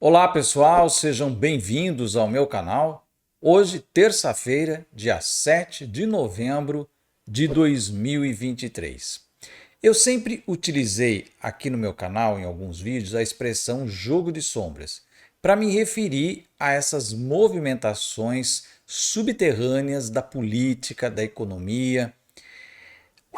Olá pessoal, sejam bem-vindos ao meu canal. Hoje, terça-feira, dia 7 de novembro de 2023. Eu sempre utilizei aqui no meu canal, em alguns vídeos, a expressão jogo de sombras, para me referir a essas movimentações subterrâneas da política, da economia,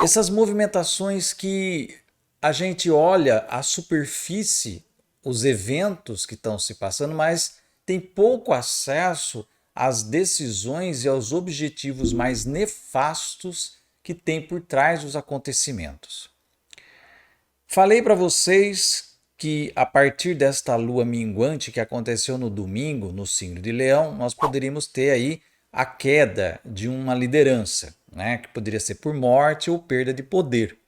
essas movimentações que a gente olha a superfície, os eventos que estão se passando, mas tem pouco acesso às decisões e aos objetivos mais nefastos que tem por trás dos acontecimentos. Falei para vocês que a partir desta lua minguante que aconteceu no domingo, no signo de Leão, nós poderíamos ter aí a queda de uma liderança, né, que poderia ser por morte ou perda de poder.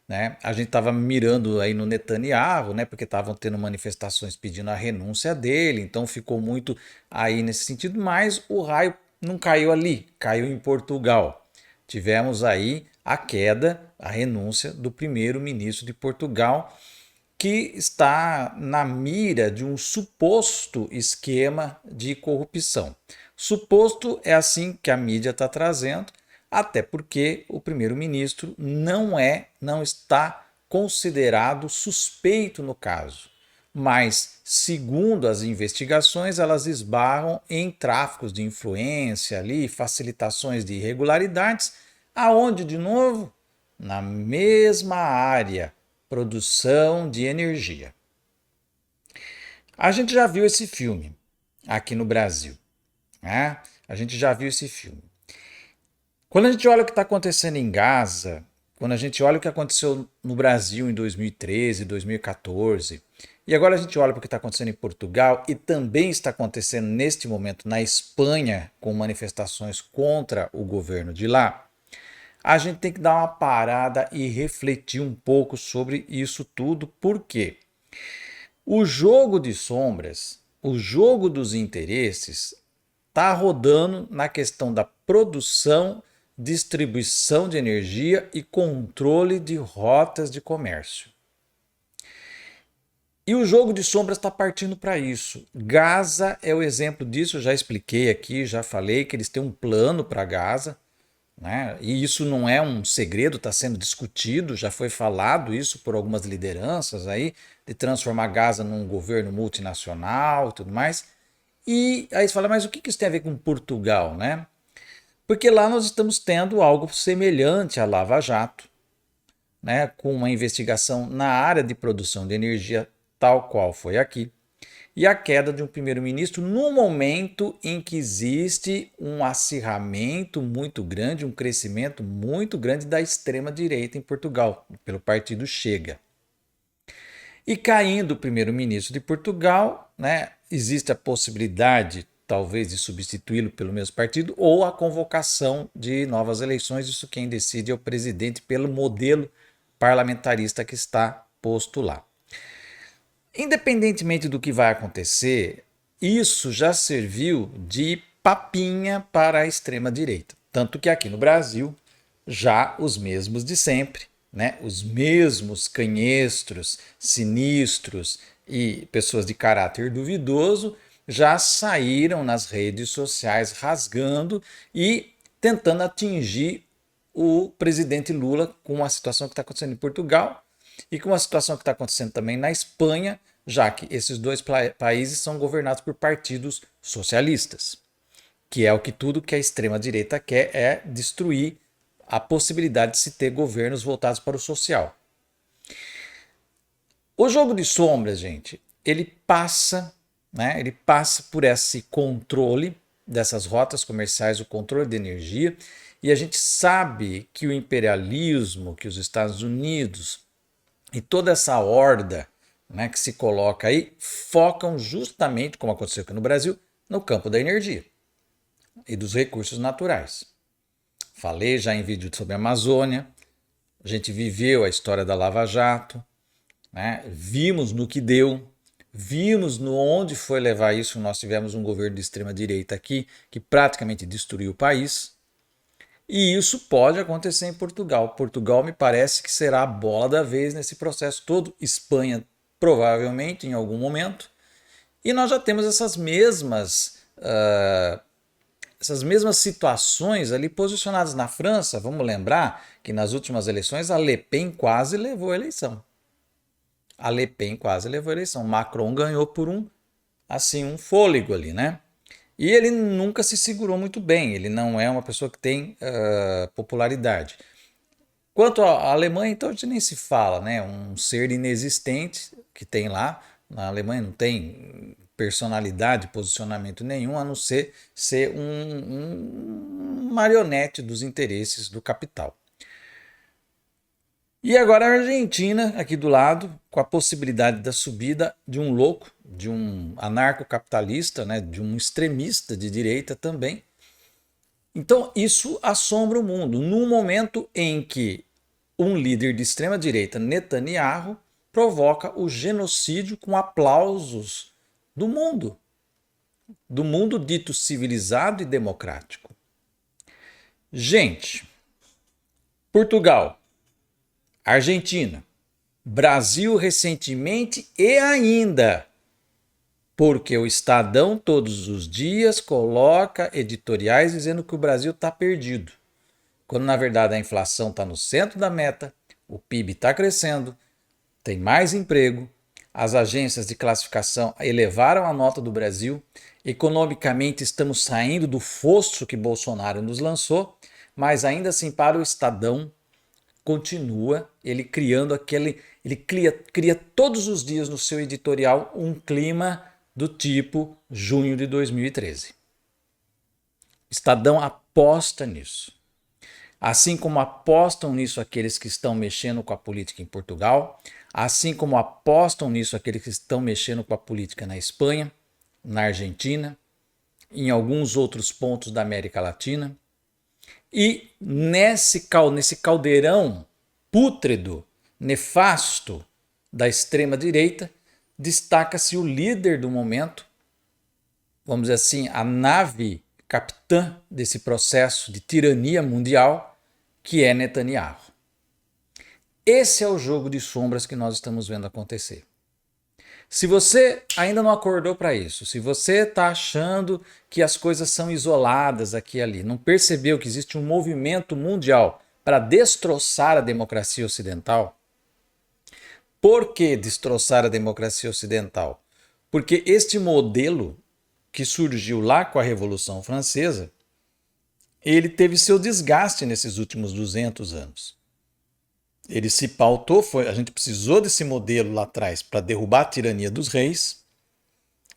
Né? A gente estava mirando aí no Netanyahu, né, porque estavam tendo manifestações pedindo a renúncia dele, então ficou muito aí nesse sentido, mas o raio não caiu ali, caiu em Portugal. Tivemos aí a queda, a renúncia do primeiro-ministro de Portugal, que está na mira de um suposto esquema de corrupção. Suposto é assim que a mídia está trazendo, até porque o primeiro-ministro não está considerado suspeito no caso. Mas, segundo as investigações, elas esbarram em tráficos de influência ali, facilitações de irregularidades, aonde, de novo, na mesma área, produção de energia. A gente já viu esse filme aqui no Brasil, né? A gente já viu esse filme. Quando a gente olha o que está acontecendo em Gaza, quando a gente olha o que aconteceu no Brasil em 2013, 2014, e agora a gente olha para o que está acontecendo em Portugal e também está acontecendo neste momento na Espanha, com manifestações contra o governo de lá, a gente tem que dar uma parada e refletir um pouco sobre isso tudo, porque o jogo de sombras, o jogo dos interesses, está rodando na questão da produção, distribuição de energia e controle de rotas de comércio. E o jogo de sombras está partindo para isso. Gaza é o exemplo disso, eu já expliquei aqui, já falei que eles têm um plano para Gaza, né? E isso não é um segredo, está sendo discutido, já foi falado isso por algumas lideranças aí, de transformar Gaza num governo multinacional e tudo mais. E aí você fala, mas o que isso tem a ver com Portugal, né? Porque lá nós estamos tendo algo semelhante à Lava Jato, né? Com uma investigação na área de produção de energia, tal qual foi aqui, e a queda de um primeiro-ministro no momento em que existe um acirramento muito grande, um crescimento muito grande da extrema-direita em Portugal, pelo partido Chega. E caindo o primeiro-ministro de Portugal, né, existe a possibilidade, talvez, de substituí-lo pelo mesmo partido ou a convocação de novas eleições. Isso quem decide é o presidente pelo modelo parlamentarista que está posto lá. Independentemente do que vai acontecer, isso já serviu de papinha para a extrema-direita. Tanto que aqui no Brasil, já os mesmos de sempre, né? Os mesmos canhestros, sinistros e pessoas de caráter duvidoso já saíram nas redes sociais rasgando e tentando atingir o presidente Lula com a situação que está acontecendo em Portugal e com a situação que está acontecendo também na Espanha, já que esses dois países são governados por partidos socialistas, que é o que tudo que a extrema-direita quer é destruir a possibilidade de se ter governos voltados para o social. O jogo de sombras, gente, ele passa por esse controle dessas rotas comerciais, o controle de energia, e a gente sabe que o imperialismo, que os Estados Unidos e toda essa horda, né, que se coloca aí, focam justamente, como aconteceu aqui no Brasil, no campo da energia e dos recursos naturais. Falei já em vídeo sobre a Amazônia, a gente viveu a história da Lava Jato, né, vimos no que deu, vimos no onde foi levar isso. Nós tivemos um governo de extrema direita aqui que praticamente destruiu o país. E isso pode acontecer em Portugal. Portugal me parece que será a bola da vez nesse processo todo. Espanha provavelmente em algum momento. E nós já temos essas mesmas situações ali posicionadas na França. Vamos lembrar que nas últimas eleições a Le Pen quase levou a eleição. A Le Pen quase levou a eleição. Macron ganhou por um fôlego ali, né? E ele nunca se segurou muito bem. Ele não é uma pessoa que tem popularidade. Quanto à Alemanha, então a gente nem se fala, né? Um ser inexistente que tem lá. Na Alemanha não tem personalidade, posicionamento nenhum, a não ser um marionete dos interesses do capital. E agora a Argentina, aqui do lado, com a possibilidade da subida de um louco, de um anarcocapitalista, né, de um extremista de direita também. Então isso assombra o mundo, num momento em que um líder de extrema direita, Netanyahu, provoca o genocídio com aplausos do mundo dito civilizado e democrático. Gente, Portugal, Argentina, Brasil recentemente e ainda porque o Estadão todos os dias coloca editoriais dizendo que o Brasil está perdido, quando na verdade a inflação está no centro da meta, o PIB está crescendo, tem mais emprego, as agências de classificação elevaram a nota do Brasil, economicamente estamos saindo do fosso que Bolsonaro nos lançou, mas ainda assim para o Estadão continua ele criando ele cria todos os dias no seu editorial um clima do tipo junho de 2013. Estadão aposta nisso. Assim como apostam nisso aqueles que estão mexendo com a política em Portugal, assim como apostam nisso aqueles que estão mexendo com a política na Espanha, na Argentina, em alguns outros pontos da América Latina. E nesse caldeirão pútrido, nefasto da extrema-direita, destaca-se o líder do momento, vamos dizer assim, a nave capitã desse processo de tirania mundial, que é Netanyahu. Esse é o jogo de sombras que nós estamos vendo acontecer. Se você ainda não acordou para isso, se você está achando que as coisas são isoladas aqui e ali, não percebeu que existe um movimento mundial para destroçar a democracia ocidental. Por que destroçar a democracia ocidental? Porque este modelo que surgiu lá com a Revolução Francesa, ele teve seu desgaste nesses últimos 200 anos. Ele se pautou, a gente precisou desse modelo lá atrás para derrubar a tirania dos reis,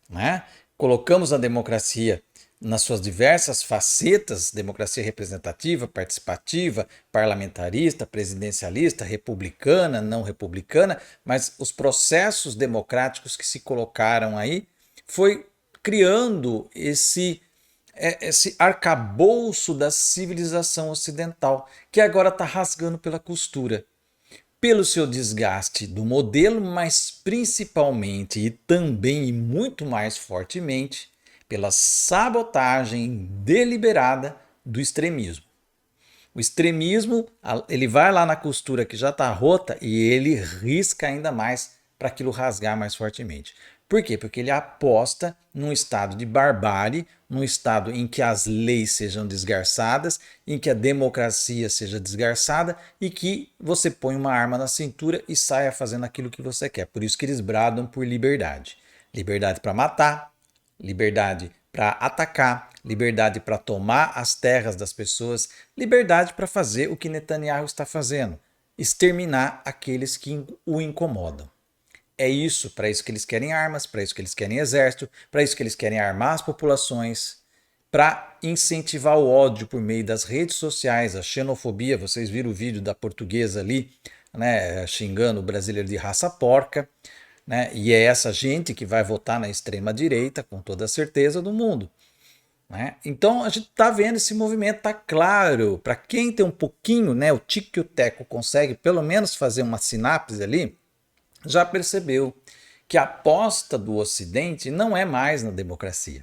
né? Colocamos a democracia nas suas diversas facetas, democracia representativa, participativa, parlamentarista, presidencialista, republicana, não republicana, mas os processos democráticos que se colocaram aí foi criando esse arcabouço da civilização ocidental, que agora está rasgando pela costura. Pelo seu desgaste do modelo, mas principalmente e também e muito mais fortemente pela sabotagem deliberada do extremismo. O extremismo, ele vai lá na costura que já está rota e ele risca ainda mais para aquilo rasgar mais fortemente. Por quê? Porque ele aposta num estado de barbárie, num estado em que as leis sejam desgarçadas, em que a democracia seja desgarçada e que você põe uma arma na cintura e saia fazendo aquilo que você quer. Por isso que eles bradam por liberdade. Liberdade para matar, liberdade para atacar, liberdade para tomar as terras das pessoas, liberdade para fazer o que Netanyahu está fazendo, exterminar aqueles que o incomodam. É isso, para isso que eles querem armas, para isso que eles querem exército, para isso que eles querem armar as populações, para incentivar o ódio por meio das redes sociais, a xenofobia. Vocês viram o vídeo da portuguesa ali, né, xingando o brasileiro de raça porca, né? E é essa gente que vai votar na extrema direita, com toda a certeza do mundo, né? Então a gente está vendo esse movimento, está claro, para quem tem um pouquinho, né, o tico e o teco consegue pelo menos fazer uma sinapse ali, já percebeu que a aposta do Ocidente não é mais na democracia.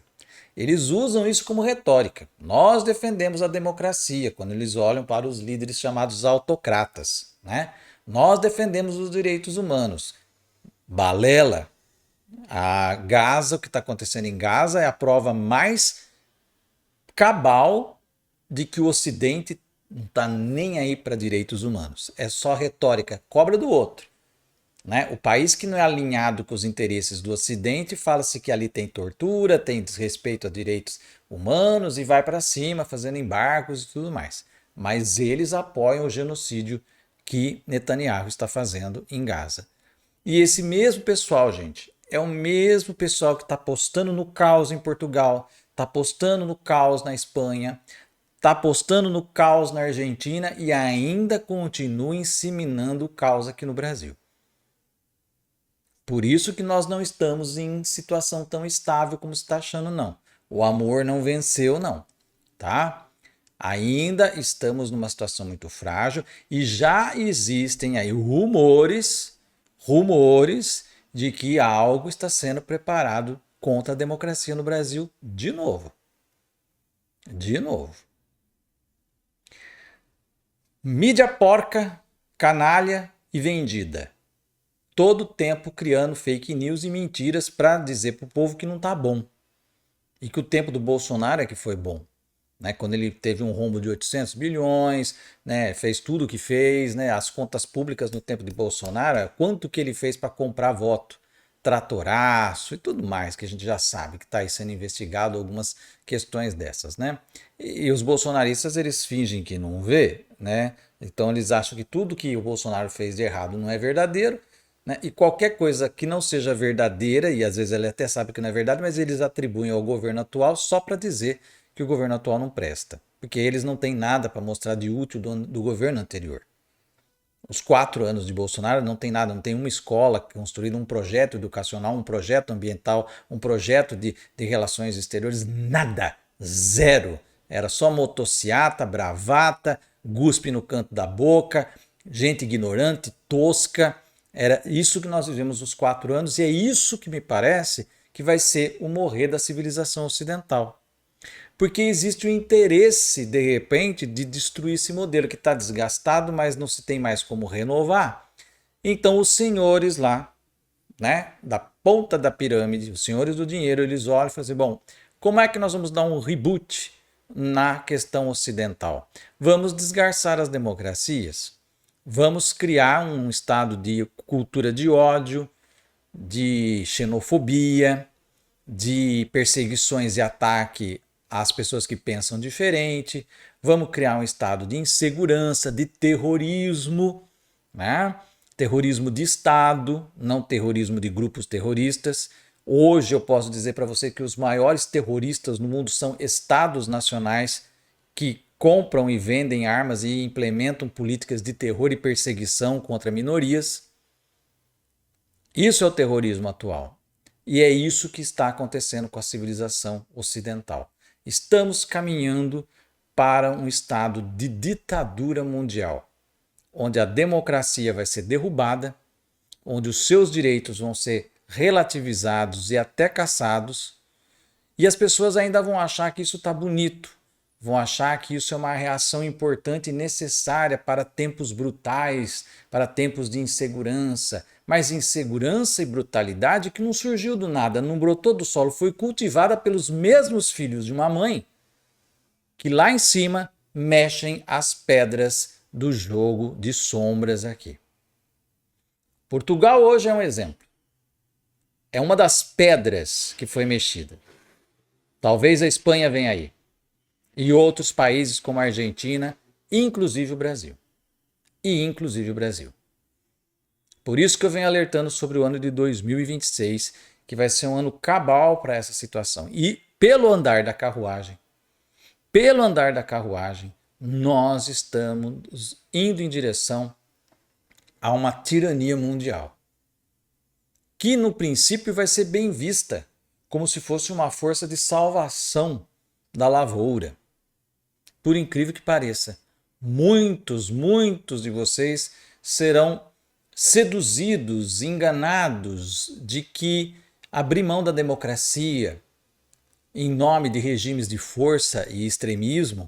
Eles usam isso como retórica. Nós defendemos a democracia quando eles olham para os líderes chamados autocratas, né? Nós defendemos os direitos humanos. Balela, A Gaza, o que está acontecendo em Gaza é a prova mais cabal de que o Ocidente não está nem aí para direitos humanos. É só retórica, cobra do outro. Né? O país que não é alinhado com os interesses do Ocidente fala-se que ali tem tortura, tem desrespeito a direitos humanos e vai para cima fazendo embargos e tudo mais. Mas eles apoiam o genocídio que Netanyahu está fazendo em Gaza. E esse mesmo pessoal, gente, é o mesmo pessoal que está apostando no caos em Portugal, está apostando no caos na Espanha, está apostando no caos na Argentina e ainda continua inseminando o caos aqui no Brasil. Por isso que nós não estamos em situação tão estável como você está achando, não. O amor não venceu, não, tá? Ainda estamos numa situação muito frágil e já existem aí rumores de que algo está sendo preparado contra a democracia no Brasil de novo. De novo. Mídia porca, canalha e vendida. Todo tempo criando fake news e mentiras para dizer para o povo que não está bom. E que o tempo do Bolsonaro é que foi bom. Né? Quando ele teve um rombo de 800 bilhões, né? Fez tudo o que fez, né? As contas públicas no tempo de Bolsonaro, quanto que ele fez para comprar voto, tratoraço e tudo mais, que a gente já sabe que está aí sendo investigado algumas questões dessas. Né? E os bolsonaristas, eles fingem que não vê, né? Então eles acham que tudo que o Bolsonaro fez de errado não é verdadeiro, né? E qualquer coisa que não seja verdadeira, e às vezes ele até sabe que não é verdade, mas eles atribuem ao governo atual só para dizer que o governo atual não presta. Porque eles não têm nada para mostrar de útil do governo anterior. Os 4 anos de Bolsonaro não tem nada, não tem uma escola construída, um projeto educacional, um projeto ambiental, um projeto de relações exteriores, nada, zero. Era só motociata, bravata, guspe no canto da boca, gente ignorante, tosca. Era isso que nós vivemos os 4 anos e é isso que me parece que vai ser o morrer da civilização ocidental. Porque existe o interesse, de repente, de destruir esse modelo que está desgastado, mas não se tem mais como renovar. Então, os senhores lá, né, da ponta da pirâmide, os senhores do dinheiro, eles olham e falam assim: bom, como é que nós vamos dar um reboot na questão ocidental? Vamos desgarçar as democracias, vamos criar um estado de cultura de ódio, de xenofobia, de perseguições e ataque às pessoas que pensam diferente, vamos criar um estado de insegurança, de terrorismo, né? Terrorismo de Estado, não terrorismo de grupos terroristas. Hoje eu posso dizer para você que os maiores terroristas no mundo são estados nacionais que compram e vendem armas e implementam políticas de terror e perseguição contra minorias. Isso é o terrorismo atual. E é isso que está acontecendo com a civilização ocidental. Estamos caminhando para um estado de ditadura mundial, onde a democracia vai ser derrubada, onde os seus direitos vão ser relativizados e até caçados, e as pessoas ainda vão achar que isso está bonito, vão achar que isso é uma reação importante e necessária para tempos brutais, para tempos de insegurança. Mas insegurança e brutalidade que não surgiu do nada, não brotou do solo, foi cultivada pelos mesmos filhos de uma mãe que lá em cima mexem as pedras do jogo de sombras aqui. Portugal hoje é um exemplo. É uma das pedras que foi mexida. Talvez a Espanha venha aí. E outros países como a Argentina, inclusive o Brasil. Por isso que eu venho alertando sobre o ano de 2026, que vai ser um ano cabal para essa situação. E pelo andar da carruagem, nós estamos indo em direção a uma tirania mundial, que no princípio vai ser bem vista como se fosse uma força de salvação da lavoura. Por incrível que pareça, muitos de vocês serão seduzidos, enganados de que abrir mão da democracia em nome de regimes de força e extremismo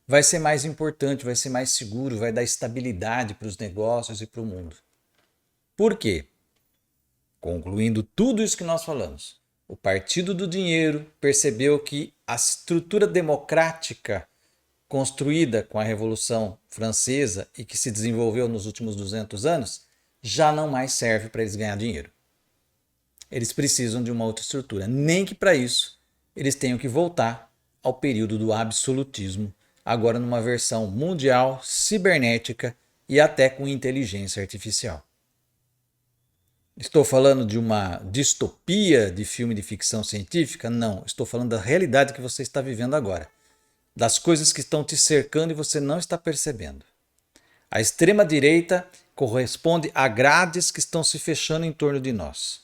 vai ser mais importante, vai ser mais seguro, vai dar estabilidade para os negócios e para o mundo. Por quê? Concluindo tudo isso que nós falamos, o Partido do Dinheiro percebeu que a estrutura democrática construída com a Revolução Francesa e que se desenvolveu nos últimos 200 anos já não mais serve para eles ganhar dinheiro. Eles precisam de uma outra estrutura, nem que para isso eles tenham que voltar ao período do absolutismo, agora numa versão mundial, cibernética e até com inteligência artificial. Estou falando de uma distopia de filme de ficção científica? Não, estou falando da realidade que você está vivendo agora, das coisas que estão te cercando e você não está percebendo. A extrema-direita corresponde a grades que estão se fechando em torno de nós.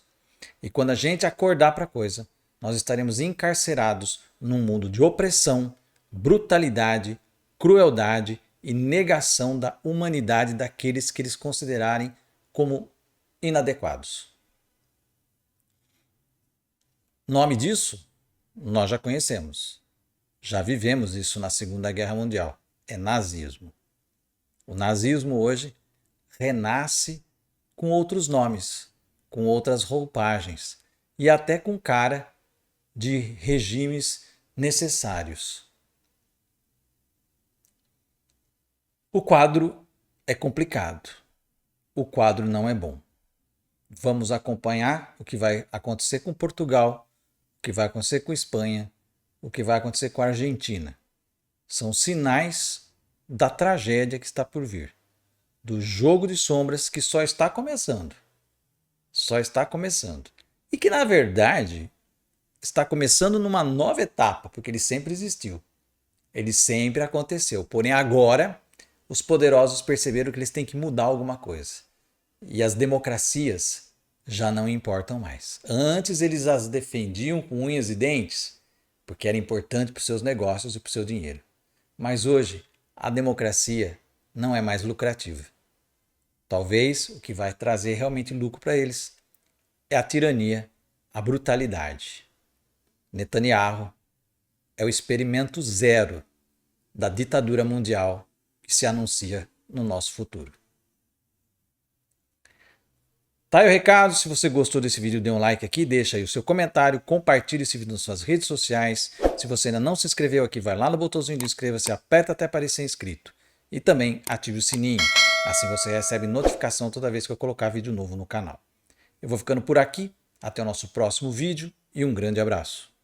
E quando a gente acordar para a coisa, nós estaremos encarcerados num mundo de opressão, brutalidade, crueldade e negação da humanidade daqueles que eles considerarem como inadequados. Nome disso, nós já conhecemos. Já vivemos isso na Segunda Guerra Mundial. É nazismo. O nazismo hoje renasce com outros nomes, com outras roupagens e até com cara de regimes necessários. O quadro é complicado. O quadro não é bom. Vamos acompanhar o que vai acontecer com Portugal, o que vai acontecer com Espanha, o que vai acontecer com a Argentina. São sinais da tragédia que está por vir, do jogo de sombras que só está começando. Só está começando. E que, na verdade, está começando numa nova etapa, porque ele sempre existiu. Ele sempre aconteceu. Porém, agora, os poderosos perceberam que eles têm que mudar alguma coisa. E as democracias já não importam mais. Antes eles as defendiam com unhas e dentes, porque era importante para os seus negócios e para o seu dinheiro. Mas hoje, a democracia não é mais lucrativa. Talvez o que vai trazer realmente lucro para eles é a tirania, a brutalidade. Netanyahu é o experimento zero da ditadura mundial que se anuncia no nosso futuro. Tá aí o recado. Se você gostou desse vídeo, dê um like aqui, deixa aí o seu comentário, compartilhe esse vídeo nas suas redes sociais. Se você ainda não se inscreveu aqui, vai lá no botãozinho de inscreva-se, aperta até aparecer inscrito. E também ative o sininho, assim você recebe notificação toda vez que eu colocar vídeo novo no canal. Eu vou ficando por aqui, até o nosso próximo vídeo e um grande abraço.